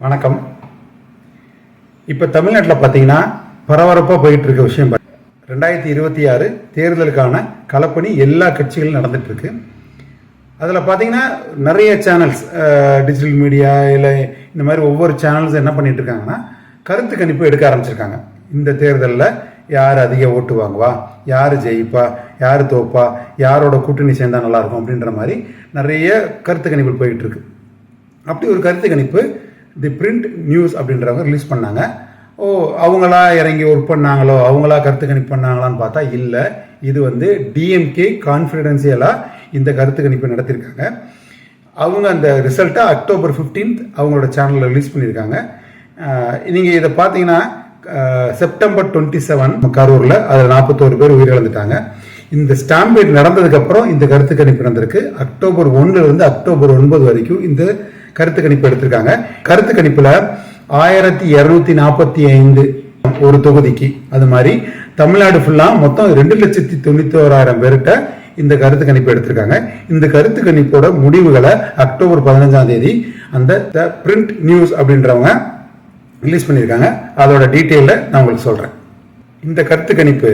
வணக்கம். இப்போ தமிழ்நாட்டில் பார்த்தீங்கன்னா பரபரப்பாக போயிட்டு இருக்க விஷயம் 2026 தேர்தலுக்கான களப்பணி எல்லா கட்சிகளும் நடந்துட்டு இருக்கு. அதில் பார்த்தீங்கன்னா நிறைய சேனல்ஸ், டிஜிட்டல் மீடியா இல்லை இந்த மாதிரி ஒவ்வொரு சேனல்ஸ் என்ன பண்ணிட்டு இருக்காங்கன்னா கருத்து கணிப்பு எடுக்க ஆரம்பிச்சிருக்காங்க. இந்த தேர்தலில் யார் அதிக ஓட்டு வாங்குவா, யார் ஜெயிப்பா, யார் தோப்பா, யாரோட கூட்டணி சேர்ந்தா நல்லா இருக்கும் அப்படின்ற மாதிரி நிறைய கருத்து கணிப்பு போயிட்டு இருக்கு. அப்படி ஒரு கருத்து கணிப்பு தி பிரிண்ட் நியூஸ் அப்படின்றவங்க ரிலீஸ் பண்ணாங்க. அவங்களா இறங்கி ஒர்க் பண்ணாங்களோ, அவங்களா கருத்து கணிப்பு பண்ணாங்களான்னு பார்த்தா இல்லை. இது டிஎம்கே கான்ஃபிடென்சியலாக இந்த கருத்து கணிப்பு நடத்தியிருக்காங்க. அவங்க அந்த ரிசல்ட்டை October 15 அவங்களோட சேனலில் ரிலீஸ் பண்ணியிருக்காங்க. நீங்கள் இதை பார்த்தீங்கன்னா September 27 கரூரில் அதில் 41 பேர் உயிரிழந்துட்டாங்க. இந்த ஸ்டாம்பேட் நடந்ததுக்கப்புறம் இந்த கருத்து கணிப்பு நடந்திருக்கு. October 1 October 9 வரைக்கும் இந்த கருத்து கணிப்பு எடுத்திருக்காங்க. கருத்து கணிப்புல 1245 ஒரு தொகுதிக்கு, அது மாதிரி தமிழ்நாடு ஃபுல்லா மொத்தம் 2,91,000 பேர்கிட்ட இந்த கருத்து கணிப்பு எடுத்திருக்காங்க. இந்த கருத்து கணிப்போட முடிவுகளை October 15 அந்த பிரிண்ட் நியூஸ் அப்படின்றவங்க ரிலீஸ் பண்ணியிருக்காங்க. அதோட டீட்டெயில நான் உங்களுக்கு சொல்றேன். இந்த கருத்து கணிப்பு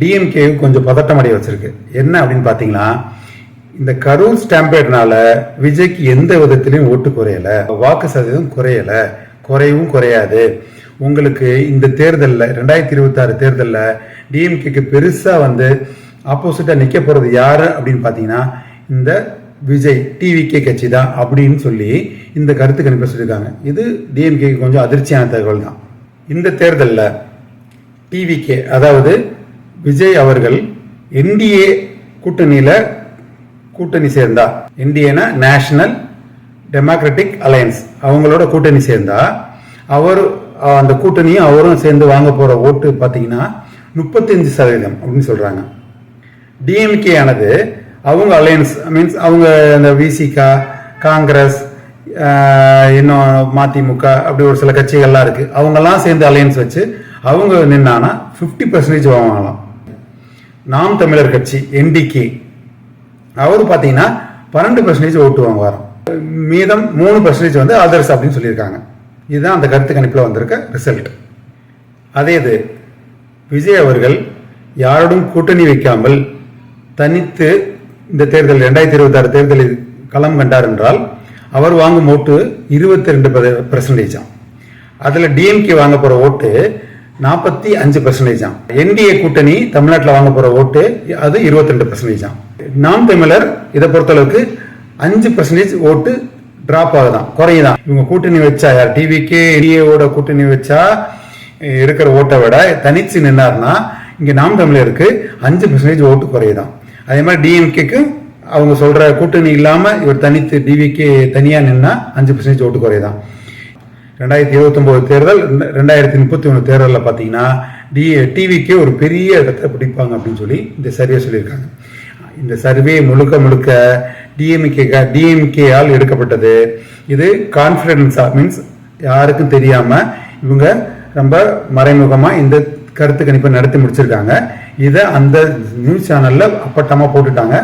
டிஎம்கே கொஞ்சம் பதட்டம் அடைய வச்சிருக்கு. என்ன அப்படின்னு பாத்தீங்கன்னா, இந்த கரூர் ஸ்டாம்பேட்னால விஜய்க்கு எந்த விதத்திலையும் ஓட்டு குறையல, வாக்கு சதவீதம் குறையல, குறையவும் குறையாது. உங்களுக்கு இந்த தேர்தலில் 2026 தேர்தலில் டிஎம்கேக்கு பெருசா ஆப்போசிட்டா நிக்க போறது யாரு அப்படின்னு பாத்தீங்கன்னா இந்த விஜய் டிவிகே கட்சி தான் அப்படின்னு சொல்லி இந்த கருத்து கணிப்பை சொல்லியிருக்காங்க. இது டிஎம்கே கொஞ்சம் அதிர்ச்சியான தகவல் தான். இந்த தேர்தலில் டிவிகே, அதாவது விஜய் அவர்கள் என்டிஏ கூட்டணியில கூட்டணி சேர்ந்தா, என்டிஏனா நேஷனல் டெமோக்ராட்டிக் அலையன்ஸ், அவங்களோட கூட்டணி சேர்ந்தா அவர் அந்த கூட்டணியும் அவரும் சேர்ந்து வாங்க போற ஓட்டு பார்த்தீங்கன்னா 35% அப்படின்னு சொல்றாங்க. டிஎம்கே ஆனது அவங்க அலையன்ஸ் மீன்ஸ் அவங்க அந்த விசிகா, காங்கிரஸ், இன்னும் மதிமுக அப்படி ஒரு சில கட்சிகள்லாம் இருக்கு. அவங்கெல்லாம் சேர்ந்து அலையன்ஸ் வச்சு அவங்க நின்னானா 50% வாங்கலாம். நாம் தமிழர் கட்சி என்டிகே அவரு பாத்தீங்கன்னா 12% ஓட்டு வாங்குவார். மீதம் 3% அதர்ஸ் அப்படின்னு சொல்லியிருக்காங்க. இதுதான் அந்த கருத்து கணிப்புல வந்திருக்க ரிசல்ட். அதே இது விஜய் அவர்கள் யாரோடும் கூட்டணி வைக்காமல் தனித்து இந்த தேர்தல் 2026 தேர்தலில் களம் கண்டார் என்றால் அவர் வாங்கும் ஓட்டு 22%. அதுல டிஎம்கே வாங்க போற ஓட்டு 45%. என்டிஏ கூட்டணி தமிழ்நாட்டில் வாங்க போற ஓட்டு அது 22%. நாம் தமிழர் இதை பொறுத்தளவுக்கு 5% ஓட்டு டிராப் ஆகுதான், குறையுதான். இவங்க கூட்டணி வச்சா, யார் டிவிகே என்டிஏவோட கூட்டணி வச்சா இருக்கிற ஓட்டை விட தனிச்சு நின்னார்னா இங்க நாம் தமிழருக்கு 5% ஓட்டு குறையுதான். அதே மாதிரி டிஎம்கேக்கு அவங்க சொல்ற கூட்டணி இல்லாம இவர் தனித்து டிவிகே தனியா நின்னா 5% ஓட்டு குறையுதான். 2029 தேர்தல் 2031 தேர்தலில் பார்த்தீங்கன்னா டிவிக்கே ஒரு பெரிய இடத்தை பிடிப்பாங்க அப்படின்னு சொல்லி இந்த சர்வே சொல்லியிருக்காங்க. இந்த சர்வே முழுக்க டிஎம்கே ஆல் எடுக்கப்பட்டது. இது கான்ஃபிடன்ஸா மீன்ஸ் யாருக்கும் தெரியாம இவங்க ரொம்ப மறைமுகமா இந்த கருத்து கணிப்பை நடத்தி முடிச்சிருக்காங்க. இதை அந்த நியூஸ் சேனல்ல அப்பட்டமா போட்டுட்டாங்க.